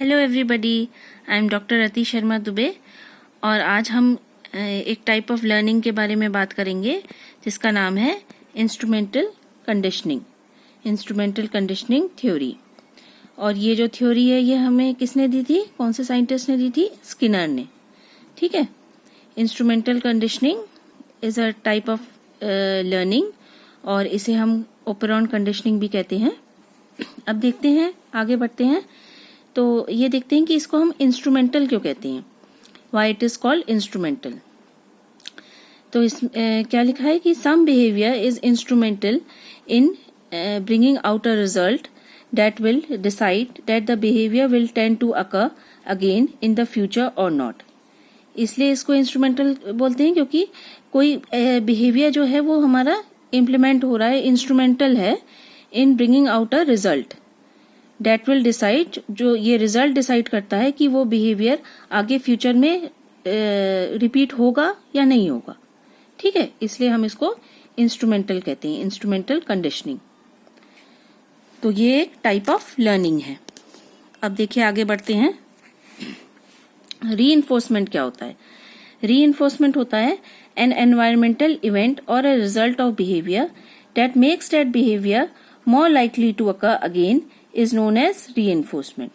Hello everybody, I am doctor Rati Sharma Dubey और आज हम एक टाइप ऑफ लर्निंग के बारे में बात करेंगे जिसका नाम है इंस्ट्रूमेंटल कंडीशनिंग थ्योरी। और ये जो थ्योरी है ये हमें किसने दी थी, कौन से साइंटिस्ट ने दी थी? स्किनर ने। ठीक है, instrumental conditioning is a type of learning और इसे हम ऑपरेंट कंडीशनिंग भी कहते हैं। अब देखते हैं, आगे बढ़ते हैं तो ये देखते हैं कि इसको हम इंस्ट्रूमेंटल क्यों कहते हैं, why it is called instrumental. तो इस क्या लिखा है कि some behaviour is instrumental in bringing out a result that will decide that the behaviour will tend to occur again in the future और नॉट। इसलिए इसको इंस्ट्रूमेंटल बोलते हैं क्योंकि कोई बिहेवियर जो है वो हमारा इम्प्लीमेंट हो रहा है, इंस्ट्रूमेंटल है इन bringing out a result that will decide, जो ये रिजल्ट डिसाइड करता है कि वो बिहेवियर आगे फ्यूचर में रिपीट होगा या नहीं होगा। ठीक है, इसलिए हम इसको इंस्ट्रूमेंटल कहते हैं, इंस्ट्रूमेंटल कंडीशनिंग। तो ये एक टाइप ऑफ लर्निंग है। अब देखिए आगे बढ़ते हैं। रीइंफोर्समेंट क्या होता है? रीइंफोर्समेंट होता है एन एनवायरमेंटल इवेंट और a result of behaviour that makes that behaviour more likely to occur again is known as reinforcement.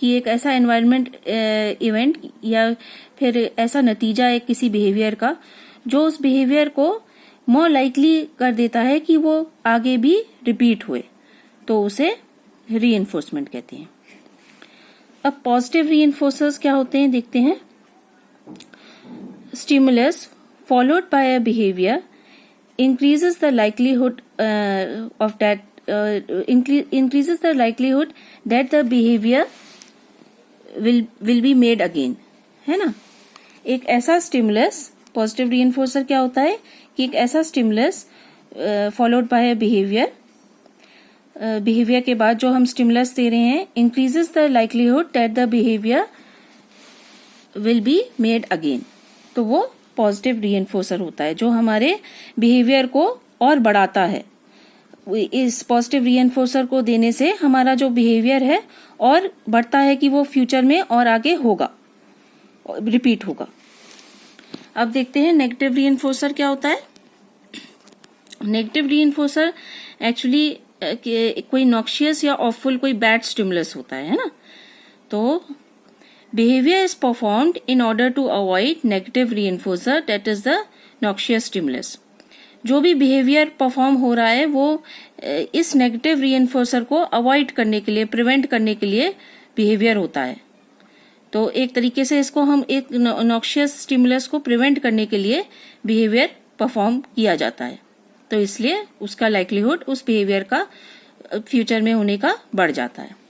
कि एक ऐसा एनवायरमेंट इवेंट या फिर ऐसा नतीजा है किसी बिहेवियर का जो उस बिहेवियर को मोर लाइकली कर देता है कि वो आगे भी रिपीट हुए, तो उसे रीइंफोर्समेंट कहते हैं। अब पॉजिटिव रीइंफोर्सर्स क्या होते हैं देखते हैं। Stimulus followed by a behaviour increases the likelihood that the behavior will be made again, है ना। एक ऐसा स्टिमुलस, पॉजिटिव रीइंफोर्सर क्या होता है कि एक ऐसा stimulus followed by behaviour, behaviour के बाद जो हम स्टिमुलस दे रहे हैं, increases the likelihood that the behaviour will be made again, तो वो पॉजिटिव रीइंफोर्सर होता है जो हमारे बिहेवियर को और बढ़ाता है। इस पॉजिटिव रीइंफोर्सर को देने से हमारा जो बिहेवियर है और बढ़ता है कि वो फ्यूचर में और आगे होगा, रिपीट होगा। अब देखते हैं नेगेटिव रीइंफोर्सर क्या होता है। नेगेटिव रीइंफोर्सर एक्चुअली कोई नॉक्शियस या ऑफुल कोई बैड स्टिमुलस होता है ना। तो behavior is performed in order to avoid negative reinforcer, that is the noxious stimulus. जो भी behavior perform हो रहा है वो इस negative reinforcer को avoid करने के लिए, prevent करने के लिए behavior होता है। तो एक तरीके से इसको हम एक noxious stimulus को prevent करने के लिए behavior perform किया जाता है, तो इसलिए उसका likelihood उस behavior का फ्यूचर में होने का बढ़ जाता है।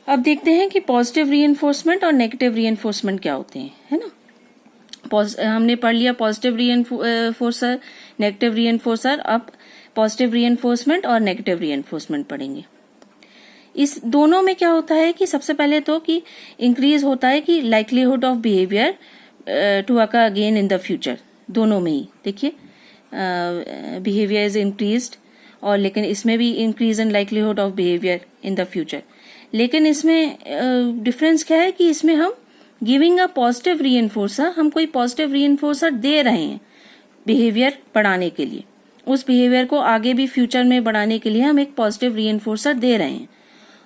अब देखते हैं कि पॉजिटिव रीइंफोर्समेंट और नेगेटिव रीइंफोर्समेंट क्या होते हैं, है ना। हमने पढ़ लिया पॉजिटिव रीइंफोर्सर, नेगेटिव रीइंफोर्सर। अब पॉजिटिव रीइंफोर्समेंट और नेगेटिव रीइंफोर्समेंट पढ़ेंगे। इस दोनों में क्या होता है कि सबसे पहले तो कि इंक्रीज होता है कि likelihood of behaviour to occur again in the future. दोनों में ही देखिए बिहेवियर इज इंक्रीज्ड, और लेकिन इसमें भी increase in likelihood of behaviour in the future. लेकिन इसमें डिफरेंस क्या है कि इसमें हम गिविंग अ पॉजिटिव रीइंफोर्सर, हम कोई पॉजिटिव रीइंफोर्सर दे रहे हैं बिहेवियर बढ़ाने के लिए, उस बिहेवियर को आगे भी फ्यूचर में बढ़ाने के लिए हम एक पॉजिटिव रीइंफोर्सर दे रहे हैं।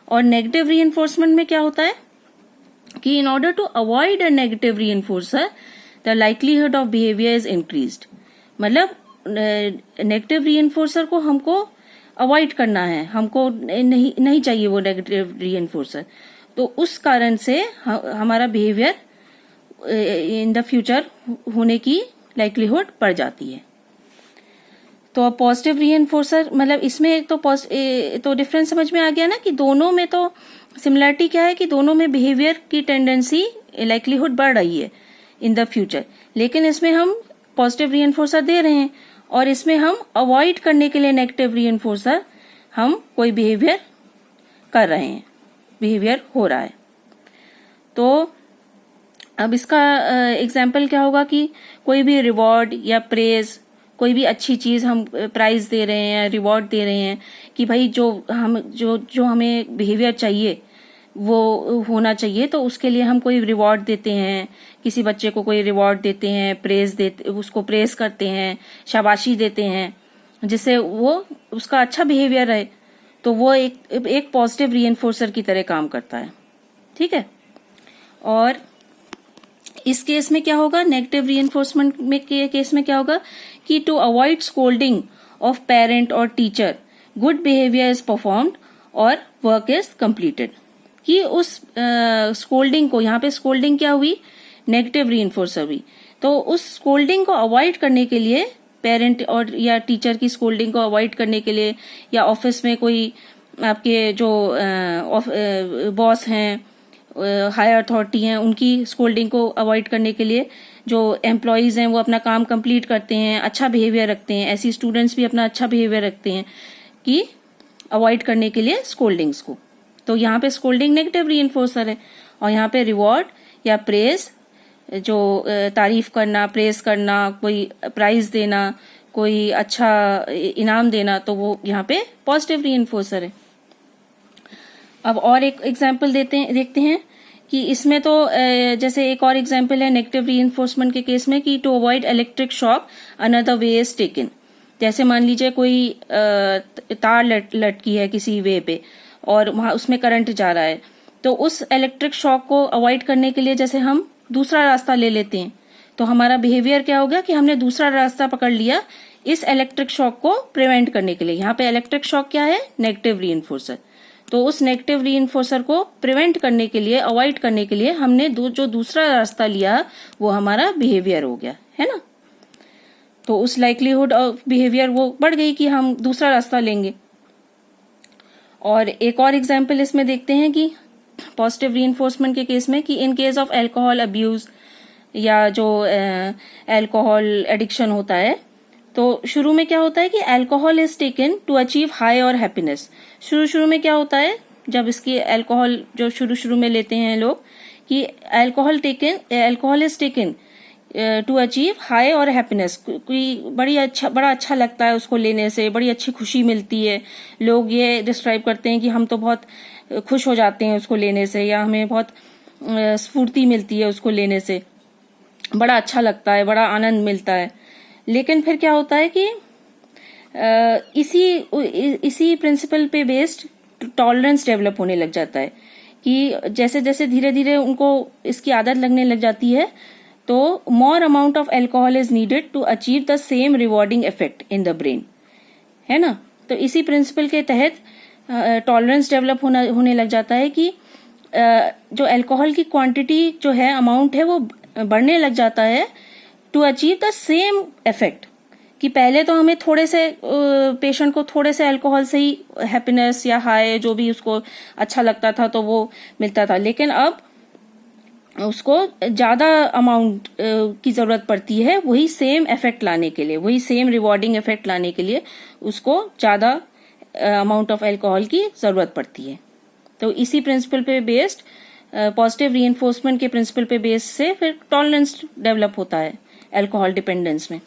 और नेगेटिव रीइंफोर्समेंट में क्या होता है कि in order to avoid a negative reinforcer the likelihood of behaviour is increased. मतलब नेगेटिव रीइंफोर्सर को हमको अवॉइड करना है, हमको नहीं चाहिए वो नेगेटिव रीइंफोर्सर, तो उस कारण से हमारा बिहेवियर इन द फ्यूचर होने की लाइकलीहुड बढ़ जाती है। तो अब पॉजिटिव रीइंफोर्सर, मतलब इसमें तो डिफरेंस समझ में आ गया ना कि दोनों में तो सिमिलरिटी क्या है कि दोनों में बिहेवियर की टेंडेंसी, लाइकलीहुड बढ़ रही है इन द फ्यूचर। लेकिन इसमें हम पॉजिटिव रीइंफोर्सर दे रहे हैं और इसमें हम अवॉइड करने के लिए नेगेटिव रीइंफोर्सर हम कोई बिहेवियर कर रहे हैं, बिहेवियर हो रहा है। तो अब इसका एग्जाम्पल क्या होगा कि कोई भी रिवॉर्ड या प्रेज, कोई भी अच्छी चीज हम प्राइज दे रहे हैं, रिवॉर्ड दे रहे हैं कि भाई जो हमें बिहेवियर चाहिए, वो होना चाहिए, तो उसके लिए हम कोई रिवॉर्ड देते हैं, किसी बच्चे को कोई रिवॉर्ड देते हैं, प्रेज देते, उसको प्रेज करते हैं, शाबाशी देते हैं, जिससे वो उसका अच्छा बिहेवियर रहे, तो वो एक पॉजिटिव रीइंफोर्सर की तरह काम करता है। ठीक है। और इस केस में क्या होगा, नेगेटिव रीइंफोर्समेंट में के केस में क्या होगा कि to avoid scolding of parent और teacher, good behaviour is performed और वर्क इज कंप्लीटेड। कि उस स्कोल्डिंग को, यहाँ पे स्कोल्डिंग क्या हुई, नेगेटिव रीइंफोर्सर हुई, तो उस स्कोल्डिंग को अवॉइड करने के लिए, पेरेंट और या टीचर की स्कोल्डिंग को अवॉइड करने के लिए, या ऑफिस में कोई आपके जो बॉस हैं, हायर अथॉरिटी हैं, उनकी स्कोल्डिंग को अवॉइड करने के लिए जो एम्प्लॉयज हैं वो अपना काम कंप्लीट करते हैं, अच्छा बिहेवियर रखते हैं, ऐसी स्टूडेंट्स भी अपना अच्छा बिहेवियर रखते हैं कि अवॉइड करने के लिए स्कोल्डिंग्स को। तो यहाँ पे स्कोल्डिंग नेगेटिव रीइंफोर्सर है, और यहाँ पे रिवॉर्ड या प्रेज, जो तारीफ करना, प्रेज करना, कोई प्राइज देना, कोई अच्छा इनाम देना, तो वो यहाँ पे पॉजिटिव रीइंफोर्सर है। अब और एक एग्जाम्पल देखते हैं कि इसमें तो जैसे एक और एग्जाम्पल है नेगेटिव रीइंफोर्समेंट के केस में कि to avoid electric shock another way is taken. जैसे मान लीजिए कोई तार लटकी है किसी वे पे और वहां उसमें करंट जा रहा है, तो उस इलेक्ट्रिक शॉक को अवॉइड करने के लिए जैसे हम दूसरा रास्ता ले लेते हैं, तो हमारा बिहेवियर क्या हो गया कि हमने दूसरा रास्ता पकड़ लिया इस इलेक्ट्रिक शॉक को प्रिवेंट करने के लिए। यहाँ पे इलेक्ट्रिक शॉक क्या है, नेगेटिव रीइंफोर्सर। तो उस नेगेटिव रीइंफोर्सर को प्रिवेंट करने के लिए, अवॉइड करने के लिए हमने जो दूसरा रास्ता लिया वो हमारा बिहेवियर हो गया, है ना। तो उस लाइक्लीहुड ऑफ बिहेवियर वो बढ़ गई कि हम दूसरा रास्ता लेंगे। और एक और एग्जाम्पल इसमें देखते हैं कि पॉजिटिव रीइंफोर्समेंट के केस में कि in case of alcohol abuse, या जो एल्कोहल एडिक्शन होता है, तो शुरू में क्या होता है कि alcohol is taken to achieve high और हैप्पीनेस। शुरू में क्या होता है, जब इसकी अल्कोहल जो शुरू में लेते हैं लोग, कि alcohol is taken to achieve high और हैप्पीनेस, कोई बड़ा अच्छा लगता है उसको लेने से, बड़ी अच्छी खुशी मिलती है। लोग ये डिस्क्राइब करते हैं कि हम तो बहुत खुश हो जाते हैं उसको लेने से, या हमें बहुत स्फूर्ति मिलती है उसको लेने से, बड़ा अच्छा लगता है, बड़ा आनंद मिलता है। लेकिन फिर क्या होता है कि इसी प्रिंसिपल पे बेस्ड टॉलरेंस डेवलप होने लग जाता है, कि जैसे जैसे धीरे धीरे उनको इसकी आदत लगने लग जाती है, तो more amount of alcohol is needed to achieve the same rewarding effect in the brain, है ना। तो इसी प्रिंसिपल के तहत टॉलरेंस डेवलप होने लग जाता है कि जो अल्कोहल की क्वांटिटी जो है, अमाउंट है, वो बढ़ने लग जाता है to achieve the same effect. कि पहले तो हमें थोड़े से पेशेंट को थोड़े से अल्कोहल से ही हैप्पीनेस या हाई जो भी उसको अच्छा लगता था तो वो मिलता था, लेकिन अब उसको ज्यादा अमाउंट की जरूरत पड़ती है वही सेम इफेक्ट लाने के लिए, वही सेम रिवॉर्डिंग इफेक्ट लाने के लिए उसको ज्यादा अमाउंट ऑफ अल्कोहल की जरूरत पड़ती है। तो इसी प्रिंसिपल पे बेस्ड, पॉजिटिव रीइंफोर्समेंट के प्रिंसिपल पे बेस्ड से फिर टॉलरेंस डेवलप होता है अल्कोहल डिपेंडेंस में।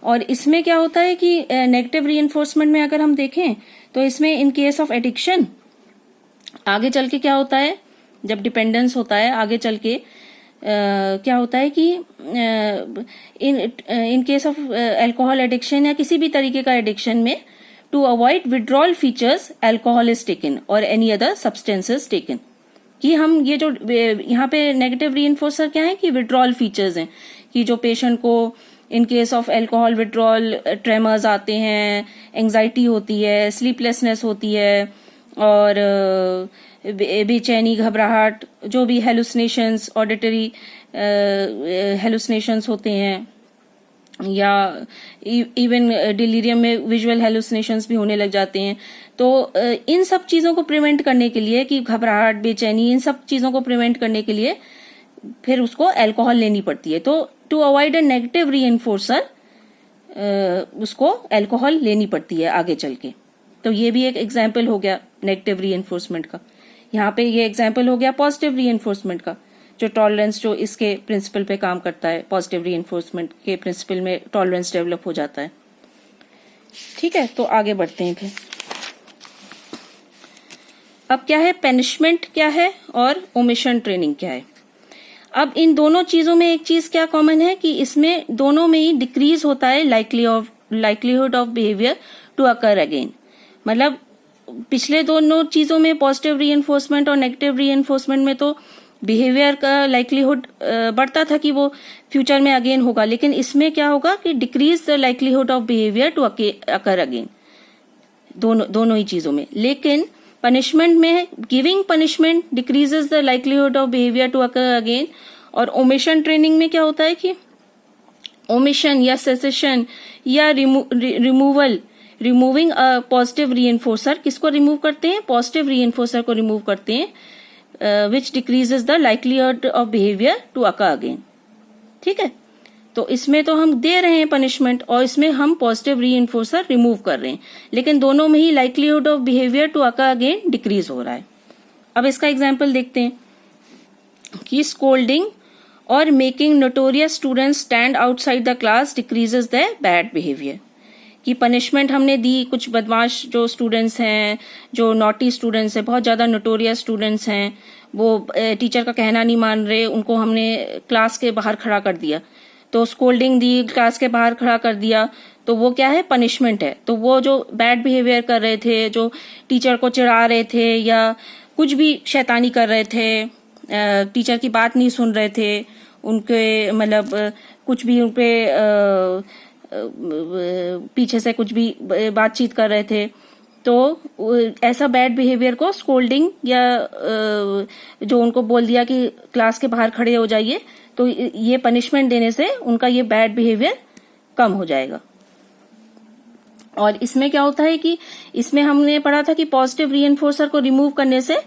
और इसमें क्या होता है कि नेगेटिव रीइंफोर्समेंट में अगर हम देखें तो इसमें इन केस ऑफ एडिक्शन आगे चल के क्या होता है, जब डिपेंडेंस होता है आगे चल के क्या होता है कि in case of alcohol addiction या किसी भी तरीके का एडिक्शन में, to avoid withdrawal features alcohol is taken और एनी अदर सब्सटेंसेस टेकन। कि हम ये जो यहाँ पे नेगेटिव रीइंफोर्सर क्या है कि विड्रॉल फीचर्स हैं, कि जो पेशेंट को इन case of alcohol withdrawal tremors आते हैं, एंजाइटी होती है, स्लीपलेसनेस होती है, और बेचैनी, घबराहट, जो भी हेलुसिनेशंस, ऑडिटरी हेलुसिनेशंस होते हैं, या इवन डिलीरियम में विजुअल हेलुसिनेशंस भी होने लग जाते हैं। तो इन सब चीजों को प्रिवेंट करने के लिए, कि घबराहट, बेचैनी, इन सब चीजों को प्रिवेंट करने के लिए फिर उसको अल्कोहल लेनी पड़ती है। तो टू अवॉइड अ नेगेटिव रीइंफोर्सर उसको अल्कोहल लेनी पड़ती है आगे चल के। तो ये भी एक एग्जाम्पल हो गया नेगेटिव रीइंफोर्समेंट का। यहाँ पे ये एग्जाम्पल हो गया पॉजिटिव रीइंफोर्समेंट का, जो टॉलरेंस जो इसके प्रिंसिपल पे काम करता है, पॉजिटिव रीइंफोर्समेंट के प्रिंसिपल में टॉलरेंस डेवलप हो जाता है। ठीक है, तो आगे बढ़ते हैं फिर। अब क्या है, पनिशमेंट क्या है और ओमिशन ट्रेनिंग क्या है। अब इन दोनों चीजों में एक चीज क्या कॉमन है कि इसमें दोनों में ही डिक्रीज होता है likelihood of behaviour to occur again. मतलब पिछले दोनों चीजों में पॉजिटिव रीइंफोर्समेंट और नेगेटिव रीइंफोर्समेंट में तो बिहेवियर का लाइक्लीहुड बढ़ता था कि वो फ्यूचर में अगेन होगा, लेकिन इसमें क्या होगा कि decrease the likelihood of behaviour to occur again, दोनों ही चीजों में। लेकिन पनिशमेंट में giving punishment decreases the likelihood of behaviour to occur again, और ओमिशन ट्रेनिंग में क्या होता है कि ओमिशन या सेसेशन या रिमूविंग अ पॉजिटिव रीइंफोर्सर, किसको रिमूव करते हैं, पॉजिटिव रीइंफोर्सर को रिमूव करते हैं, which decreases the likelihood of behaviour to occur again. ठीक है, तो इसमें तो हम दे रहे हैं पनिशमेंट और इसमें हम पॉजिटिव रीइंफोर्सर रिमूव कर रहे हैं, लेकिन दोनों में ही likelihood of behaviour to occur again decrease हो रहा है। अब इसका एग्जांपल देखते हैं कि स्कोल्डिंग और making notorious students stand outside the class decreases the bad behaviour. कि पनिशमेंट हमने दी, कुछ बदमाश जो स्टूडेंट्स हैं, जो नॉटी स्टूडेंट्स हैं, बहुत ज्यादा नोटोरियस स्टूडेंट्स हैं, वो टीचर का कहना नहीं मान रहे, उनको हमने क्लास के बाहर खड़ा कर दिया, तो स्कोल्डिंग दी, क्लास के बाहर खड़ा कर दिया, तो वो क्या है, पनिशमेंट है। तो वो जो बैड बिहेवियर कर रहे थे, जो टीचर को चिढ़ा रहे थे या कुछ भी शैतानी कर रहे थे, टीचर की बात नहीं सुन रहे थे, उनके मतलब कुछ भी उनके पीछे से कुछ भी बातचीत कर रहे थे, तो ऐसा बैड बिहेवियर को स्कोल्डिंग या जो उनको बोल दिया कि क्लास के बाहर खड़े हो जाइए, तो ये पनिशमेंट देने से उनका ये बैड बिहेवियर कम हो जाएगा। और इसमें क्या होता है कि इसमें हमने पढ़ा था कि पॉजिटिव रीइंफोर्सर को रिमूव करने से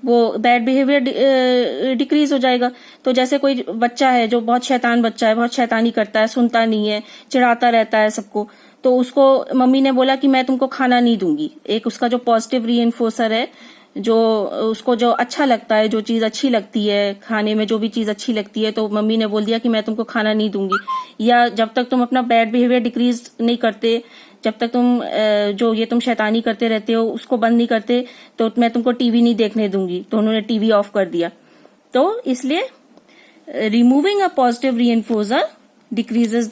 वो बैड बिहेवियर डिक्रीज हो जाएगा। तो जैसे कोई बच्चा है जो बहुत शैतान बच्चा है, बहुत शैतानी करता है, सुनता नहीं है, चिढ़ाता रहता है सबको, तो उसको मम्मी ने बोला कि मैं तुमको खाना नहीं दूंगी। एक उसका जो पॉजिटिव रीइंफोर्सर है, जो उसको जो अच्छा लगता है, जो चीज अच्छी लगती है खाने में, जो भी चीज अच्छी लगती है, तो मम्मी ने बोल दिया कि मैं तुमको खाना नहीं दूंगी। या जब तक तुम अपना बैड बिहेवियर डिक्रीज नहीं करते, जब तक तुम जो ये तुम शैतानी करते रहते हो उसको बंद नहीं करते, तो मैं तुमको टीवी नहीं देखने दूंगी। तो उन्होंने टीवी ऑफ कर दिया। तो इसलिए removing a positive reinforcer decreases the